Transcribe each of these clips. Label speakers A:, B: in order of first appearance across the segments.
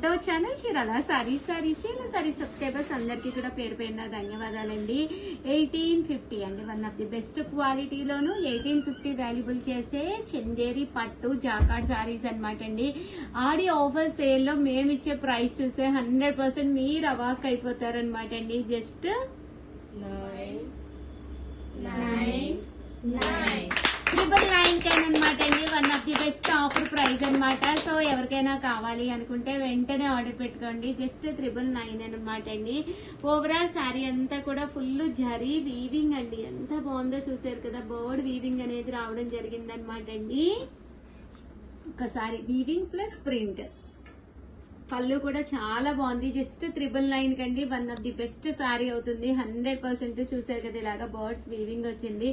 A: To our channel Chirala saris subscribers అందరికీ కూడా పేరు పేరున ధన్యవాదాలండి. 1850 అండి, వన్ ఆఫ్ ది బెస్ట్ క్వాలిటీలోను 1850 వాల్యుబుల్ చేసే చందేరి పట్టు జాకార్డ్ సారీస్ అనమాట అండి. ఆడి ఆఫర్ సేల్ లో మేము ఇచ్చే ప్రైస్ చూస్తే 100% మీరు అవాక్ అయిపోతారు అనమాట అండి. జస్ట్ 999 అనమాట అండి. One of the best offer price అనమాట. సో ఎవరికైనా కావాలి అనుకుంటే వెంటనే ఆర్డర్ పెట్టుకోండి. జస్ట్ 999 అనమాట అండి. ఓవరాల్ శారీ అంతా కూడా ఫుల్ జరీ వీవింగ్ అండి. ఎంత బాగుందో చూసారు కదా, బర్డ్ వీవింగ్ అనేది రావడం జరిగింది అనమాట అండి. ఒకసారి వీవింగ్ ప్లస్ ప్రింట్, పళ్ళు కూడా చాలా బాగుంది. జస్ట్ 999 కండి. One of the best sari అవుతుంది 100%. చూసారు కదా, ఇలాగా బర్డ్స్ వీవింగ్ వచ్చింది,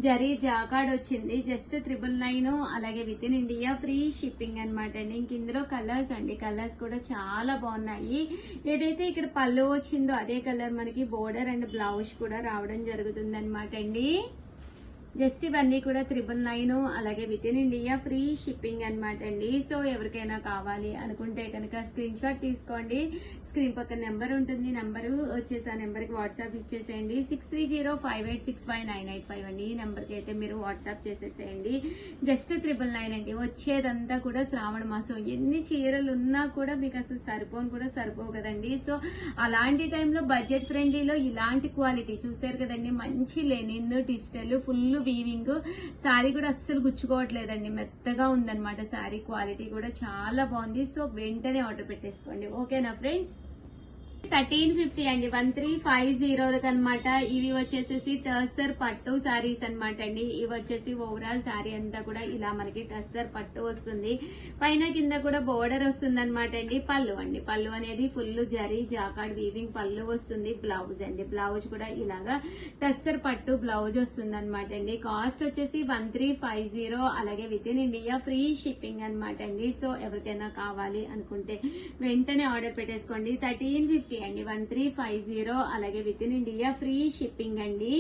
A: జరీ జాకార్డ్ వచ్చింది. జస్ట్ 999, అలాగే within India free shipping అనమాట అండి. ఇంక ఇందులో కలర్స్ అండి, కలర్స్ కూడా చాలా బాగున్నాయి. ఏదైతే ఇక్కడ పళ్ళు వచ్చిందో అదే కలర్ మనకి బోర్డర్ అండ్ బ్లౌజ్ కూడా రావడం జరుగుతుంది అనమాట అండి. జస్ట్ ఇవన్నీ కూడా 999, అలాగే within India free shipping అనమాట అండి. సో ఎవరికైనా కావాలి అనుకుంటే కనుక స్క్రీన్ షాట్ తీసుకోండి. స్క్రీన్ పక్కన నెంబర్ ఉంటుంది, నెంబర్ వచ్చేసి ఆ నెంబర్ కి వాట్సాప్ ఇచ్చేసేయండి. 6305865985 అండి. ఈ నెంబర్ కి అయితే మీరు వాట్సాప్ చేసేసేయండి. జస్ట్ 999 అండి. వచ్చేదంతా కూడా శ్రావణ మాసం, ఎన్ని చీరలు ఉన్నా కూడా మీకు అసలు సరిపోవు కదండి. సో అలాంటి టైంలో బడ్జెట్ ఫ్రెండ్లీలో ఇలాంటి క్వాలిటీ చూసారు కదండి, మంచి Lenin digital full weaving sari కూడా అస్సలు గుచ్చుకోవట్లేదండి, మెత్తగా ఉందన్నమాట. శారీ క్వాలిటీ కూడా చాలా బాగుంది. సో వెంటనే ఆర్డర్ పెట్టేసుకోండి, ఓకేనా ఫ్రెండ్స్. 1350 అండి, 1350 అనమాట. ఇవి వచ్చేసేసి టస్సర్ పట్టు శారీస్ అనమాట అండి. ఇవి వచ్చేసి ఓవరాల్ శారీ అంతా కూడా ఇలా మనకి టస్సర్ పట్టు వస్తుంది. పైన కింద కూడా బోర్డర్ వస్తుంది అనమాట అండి. పళ్ళు అండి, పళ్ళు అనేది ఫుల్ జరీ జాకార్డ్ వీవింగ్ పళ్ళు వస్తుంది. బ్లౌజ్ అండి, బ్లౌజ్ కూడా ఇలాగా టస్సర్ పట్టు బ్లౌజ్ వస్తుంది అనమాట అండి. కాస్ట్ వచ్చేసి 1350, అలాగే within India free shipping అనమాట అండి. సో ఎవరికైనా కావాలి అనుకుంటే వెంటనే ఆర్డర్ పెట్టేసుకోండి. 1350 అండి, 1350, అలాగే within India free shipping అండి.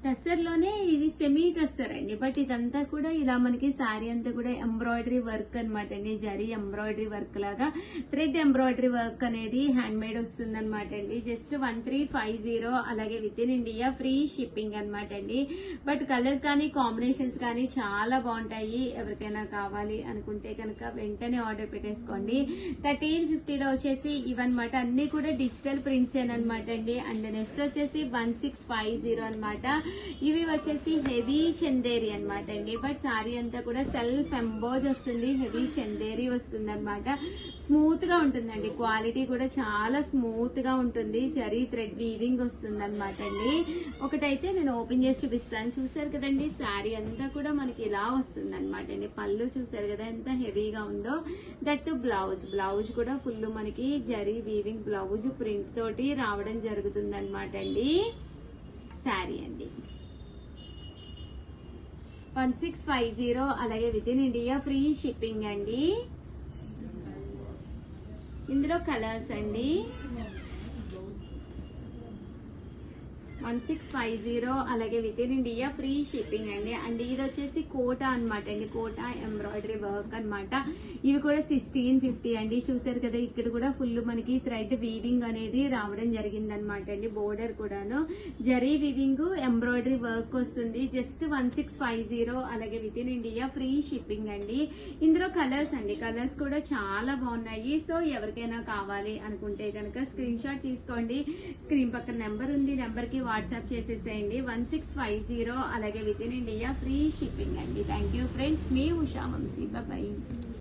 A: టస్సర్ లోనే ఇది సెమీ టస్సర్ అండి, బట్ ఇదంతా కూడా ఇలా మనకి శారీ అంతా కూడా ఎంబ్రాయిడరీ వర్క్ అనమాట అండి. జరీ ఎంబ్రాయిడరీ వర్క్ లాగా థ్రెడ్ ఎంబ్రాయిడరీ వర్క్ అనేది హ్యాండ్ మేడ్ వస్తుంది అనమాట అండి. జస్ట్ 1350, అలాగే within India free shipping అనమాట అండి. బట్ కలర్స్ కానీ కాంబినేషన్స్ కానీ చాలా బాగుంటాయి. ఎవరికైనా కావాలి అనుకుంటే కనుక వెంటనే ఆర్డర్ పెట్టేసుకోండి. 1350లో వచ్చేసి ఇవన్నమాట, అన్ని కూడా డిజిటల్ ప్రింట్స్ అనమాట అండి. అండ్ నెక్స్ట్ వచ్చేసి 1650 అనమాట. ఇవి వచ్చేసి హెవీ చందేరి అనమాట అండి. బట్ సారీ అంతా కూడా సెల్ఫ్ ఎంబోజ్ వస్తుంది, హెవీ చందేరి వస్తుంది అనమాట. స్మూత్ గా ఉంటుందండి, క్వాలిటీ కూడా చాలా స్మూత్ గా ఉంటుంది. జరీ థ్రెడ్ వీవింగ్ వస్తుంది అనమాట అండి. ఒకటైతే నేను ఓపెన్ చేసి చూపిస్తాను. చూసారు కదండి, శారీ అంతా కూడా మనకి ఇలా వస్తుంది అనమాట అండి. పళ్ళు చూసారు కదా ఎంత హెవీగా ఉందో. దట్ బ్లౌజ్ కూడా ఫుల్ మనకి జరీ వీవింగ్ బ్లౌజ్ ప్రింట్ తోటి రావడం జరుగుతుంది అనమాట అండి. శారీ అండి 1650, అలాగే within India free shipping అండి. ఇందులో కలర్స్ అండి 1650, అలాగే within India free shipping అండి. అండ్ ఇది వచ్చేసి కోటా అనమాట అండి, కోటా ఎంబ్రాయిడరీ వర్క్ అనమాట. ఇవి కూడా 1650 అండి. చూసారు కదా, ఇక్కడ కూడా ఫుల్ మనకి థ్రెడ్ వీవింగ్ అనేది రావడం జరిగింది అనమాట అండి. బోర్డర్ కూడాను జరీ వీవింగ్ ఎంబ్రాయిడరీ వర్క్ వస్తుంది. జస్ట్ 1650, అలాగే within India free shipping అండి. ఇందులో కలర్స్ అండి, కలర్స్ కూడా చాలా బాగున్నాయి. సో ఎవరికైనా కావాలి అనుకుంటే కనుక స్క్రీన్ షాట్ తీసుకోండి. స్క్రీన్ పక్కన నెంబర్ ఉంది, నెంబర్ కి వాట్సాప్ చేసేసేయండి. 1650, అలాగే within India free shipping అండి. థ్యాంక్ యూ ఫ్రెండ్స్, మీ Usha Vamshi, bye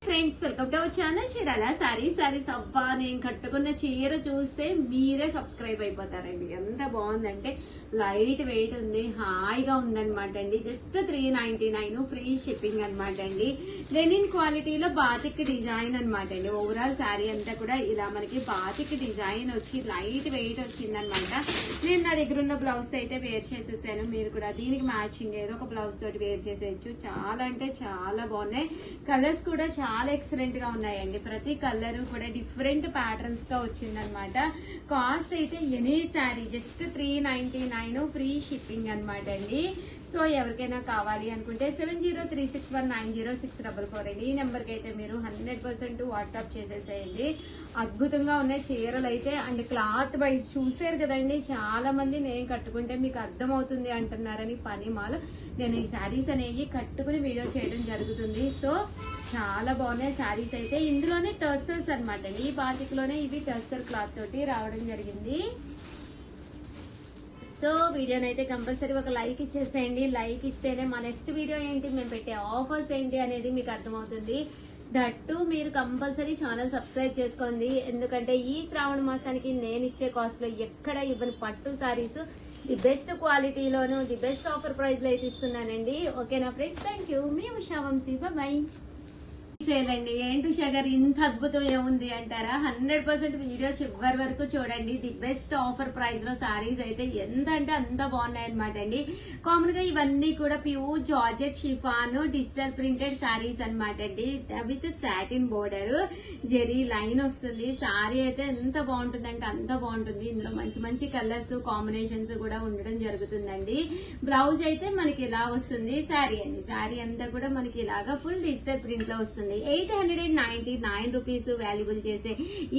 A: friends. Welcome to our channel Chirala saris. అబ్బా, నేను కట్టుకున్న చీర చూస్తే మీరే సబ్స్క్రైబ్ అయిపోతారండి. ఎంత బాగుందంటే లైట్ వెయిట్ ఉంది, హాయిగా ఉందన్నమాట అండి. జస్ట్ 399 ఫ్రీ షిప్పింగ్ అనమాట అండి. లెనిన్ క్వాలిటీలో బాతిక్ డిజైన్ అనమాట అండి. ఓవరాల్ శారీ అంతా కూడా ఇలా మనకి బాతిక్ డిజైన్ వచ్చి లైట్ వెయిట్ వచ్చింది అనమాట. నేను నా దగ్గర ఉన్న బ్లౌజ్ తో అయితే వేర్ చేసేసాను. మీరు కూడా దీనికి మ్యాచింగ్ ఏదో ఒక బ్లౌజ్ తోటి వేర్ చేసేయచ్చు. చాలా అంటే చాలా బాగున్నాయి. కలర్స్ కూడా చాలా ఎక్సలెంట్ గా ఉన్నాయండి. ప్రతి కలర్ కూడా డిఫరెంట్ ప్యాటర్న్స్ తో వచ్చిందనమాట. కాస్ట్ అయితే any sari just 399 free shipping అనమాట అండి. సో ఎవరికైనా కావాలి అనుకుంటే 7036190644 అండి. ఈ నెంబర్కి అయితే మీరు 100% వాట్సాప్ చేసేసేయండి. అద్భుతంగా ఉన్నాయి చీరలు అయితే. అండ్ క్లాత్ వైజ్ చూసారు కదండి, చాలా మంది నేను కట్టుకుంటే మీకు అర్థమవుతుంది అంటున్నారని పని మాలు నేను ఈ శారీస్ అనేవి కట్టుకుని వీడియో చేయడం జరుగుతుంది. సో చాలా బాగున్నాయి శారీస్ అయితే. ఇందులోనే టర్సర్స్ అనమాట అండి, ఈ బాతికలోనే ఇవి టర్సర్ క్లాత్ తోటి రావడం జరిగింది. సో వీడియోనైతే కంపల్సరీ ఒక లైక్ ఇచ్చేసేయండి. లైక్ ఇస్తేనే మా నెక్స్ట్ వీడియో ఏంటి, మేము పెట్టే ఆఫర్స్ ఏంటి అనేది మీకు అర్థమవుతుంది. దట్టు మీరు కంపల్సరీ ఛానల్ సబ్స్క్రైబ్ చేసుకోండి. ఎందుకంటే ఈ శ్రావణ మాసానికి నేను ఇచ్చే కాస్ట్ లో ఎక్కడ ఇవ్వని పట్టు సారీస్ ది బెస్ట్ క్వాలిటీలోను ది బెస్ట్ ఆఫర్ ప్రైస్ లో అయితే ఇస్తున్నానండి. ఓకేనా ఫ్రెండ్స్, థ్యాంక్ యూ. మీ ఉషా వంశీ, బై. సేల్ అండి. ఏంటి ఉషా గారు ఇంత అద్భుతం ఏముంది అంటారా? 100% వీడియో చివరి వరకు చూడండి. ది బెస్ట్ ఆఫర్ ప్రైస్ లో సారీస్ అయితే ఎంత అంటే అంత బాగున్నాయి అనమాట అండి. కామన్ గా ఇవన్నీ కూడా pure georgette chiffon digital printed saris అనమాట అండి, with satin border zari line వస్తుంది. సారీ అయితే ఎంత బాగుంటుంది అంటే అంత బాగుంటుంది. ఇందులో మంచి మంచి కలర్స్ కాంబినేషన్స్ కూడా ఉండడం జరుగుతుందండి. బ్లౌజ్ అయితే మనకి ఇలా వస్తుంది. సారీ అండి, సారీ అంతా కూడా మనకి ఇలాగా ఫుల్ డిజిటల్ ప్రింట్ లో వస్తుంది. 899 రూపీస్ వాల్యుబుల్ చేసే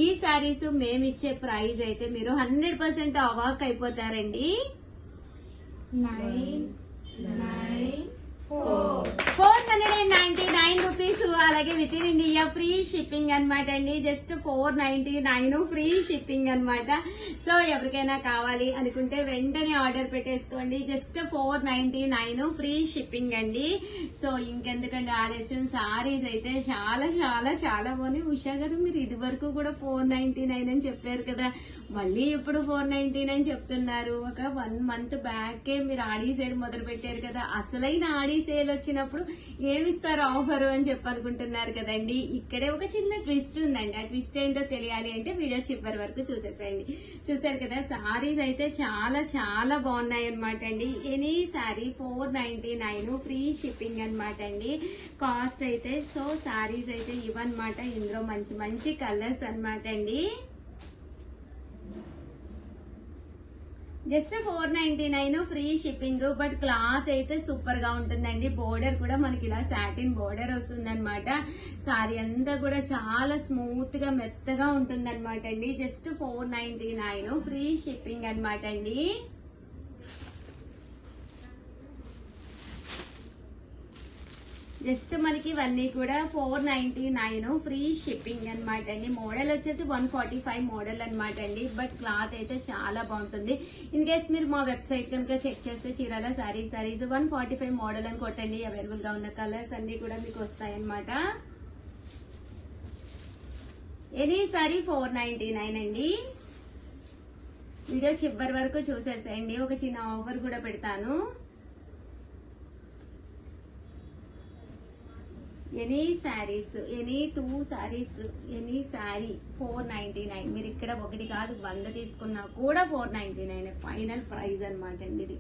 A: ఈ శారీస్ మేము ఇచ్చే ప్రైస్ అయితే మీరు 100% అవాక్ అయిపోతారండి. 499 రూపీస్. అలాగే within India free shipping అనమాట అండి. జస్ట్ 499 ఫ్రీ షిప్పింగ్ అనమాట. సో ఎవరికైనా కావాలి అనుకుంటే వెంటనే ఆర్డర్ పెట్టేసుకోండి. జస్ట్ 499 ఫ్రీ షిప్పింగ్ అండి. సో ఇంకెందుకంటే ఆలస్యం, సారీస్ అయితే చాలా చాలా చాలా బాగున్నాయి. ఉషా గారు మీరు ఇది వరకు కూడా 499 అని చెప్పారు కదా, మళ్ళీ ఇప్పుడు 499 చెప్తున్నారు. ఒక 1 మంత్ బ్యాకే మీరు ఆడీ సేల్ మొదలు పెట్టారు కదా, అసలైన ఆడీ సేల్ వచ్చినప్పుడు ఏమిస్తారు ఆఫర్ అని చెప్పనుకుంటున్నారు కదండి. ఇక్కడే ఒక చిన్న ట్విస్ట్ ఉందండి. ఆ ట్విస్ట్ ఏంటో తెలియాలి అంటే వీడియో చివరి వరకు చూసేసేయండి. చూసారు కదా, సారీస్ అయితే చాలా చాలా బాగున్నాయి అనమాట అండి. ఎనీ సారీ 499 ఫ్రీ షిప్పింగ్ అనమాట అండి. కాస్ట్ అయితే సో సారీస్ అయితే ఇవన్నమాట. ఇందులో మంచి మంచి కలర్స్ అనమాట అండి. Just 499 free shipping. But cloth అయితే సూపర్ గా ఉంటుందండి. బోర్డర్ కూడా మనకి ఇలా సాటిన్ బోర్డర్ వస్తుంది అనమాట. సారీ అంతా కూడా చాలా స్మూత్ గా మెత్తగా ఉంటుంది అనమాట అండి. జస్ట్ 499 ఫ్రీ షిప్పింగ్ అనమాట అండి. జస్ట్ మనకి ఇవన్నీ కూడా 499 ఫ్రీ షిప్పింగ్ అనమాట అండి. మోడల్ వచ్చేసి 145 మోడల్ అనమాట అండి. బట్ క్లాత్ అయితే చాలా బాగుంటుంది. ఇన్ కేస్ మీరు మా వెబ్సైట్ కనుక చెక్ చేస్తే చీరాల సారీస్ 145 మోడల్ అని కొట్టండి. అవైలబుల్ గా ఉన్న కలర్స్ అన్ని కూడా మీకు వస్తాయన్నమాట. ఎనీ సారీ 499 అండి. వీడియో చివరి వరకు చూసేసేయండి. ఒక చిన్న ఆఫర్ కూడా పెడతాను. Any saris, any 2 saris, any sari 499. మీరు ఇక్కడ ఒకటి కాదు 100 తీసుకున్నా కూడా 499 ఫైనల్ ప్రైస్ అనమాట అండి ఇది.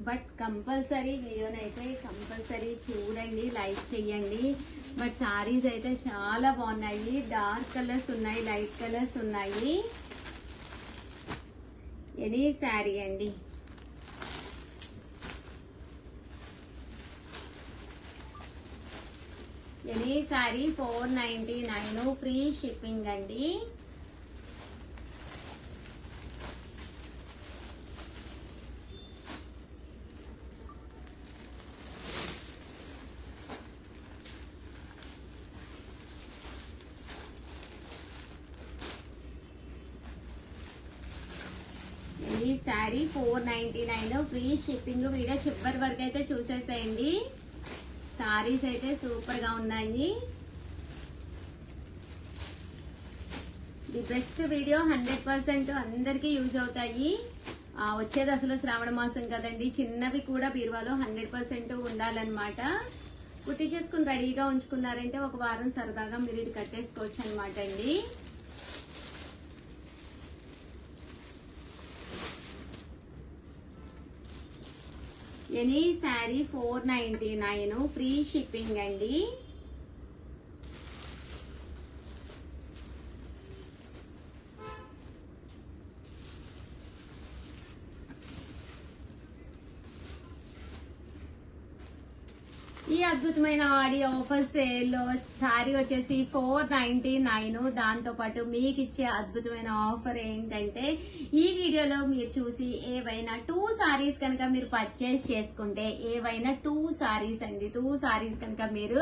A: బట్ కంపల్సరీ వీడియోనైతే కంపల్సరీ చూడండి, లైక్ చెయ్యండి. బట్ శారీస్ అయితే చాలా బాగున్నాయి. డార్క్ కలర్స్ ఉన్నాయి, లైట్ కలర్స్ ఉన్నాయి. ఎనీ శారీ అండి. ఎనీ సారీ 499 ఫ్రీ షిప్పింగ్ అండి. Any sorry 499 free shipping. Video చివరి వరకు అయితే చూసేసేయండి. సారీస్ అయితే సూపర్ గా ఉన్నాయి. ది బెస్ట్ వీడియో 100% అందరికి యూజ్ అవుతాయి. వచ్చేది అసలు శ్రావణ మాసం కదండి, చిన్నవి కూడా బీరువాలో 100% ఉండాలన్నమాట. కుట్టి చేసుకుని రెడీగా ఉంచుకున్నారంటే ఒక వారం సరదాగా మీరు ఇది కట్టేసుకోవచ్చు అనమాట అండి. ఎనీ శారీ 499 ఫ్రీ షిప్పింగ్ అండి. ఈ అద్భుతమైన ఆడియో ఆఫర్ సేల్ లో శారీ వచ్చేసి 499. దాంతో పాటు మీకు ఇచ్చే అద్భుతమైన ఆఫర్ ఏంటంటే ఈ వీడియోలో మీరు చూసి ఏవైనా 2 సారీస్ కనుక మీరు పర్చేస్ చేసుకుంటే, ఏవైనా 2 సారీస్ అండి, 2 సారీస్ కనుక మీరు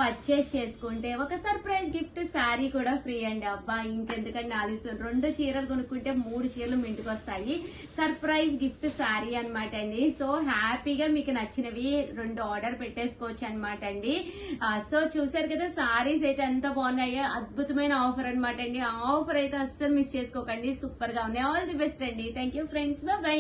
A: పర్చేస్ చేసుకుంటే ఒక సర్ప్రైజ్ గిఫ్ట్ శారీ కూడా ఫ్రీ అండి. అబ్బా ఇంకెందుకంటే ఆలస్యం, 2 చీరలు కొనుక్కుంటే 3 చీరలు మీ ఇంటికి వస్తాయి. సర్ప్రైజ్ గిఫ్ట్ శారీ అనమాట అండి. సో హ్యాపీగా మీకు నచ్చినవి 2 ఆర్డర్ పెట్టేసుకోవచ్చు అనమాట అండి. సో చూసారు కదా సారీస్ అయితే ఎంత బాగున్నాయో, అద్భుతమైన ఆఫర్ అనమాట అండి. ఆ ఆఫర్ అయితే అస్సలు మిస్ చేసుకోకండి, సూపర్ గా ఉన్నాయి. ఆల్ ది బెస్ట్ అండి. Thank you friends, by.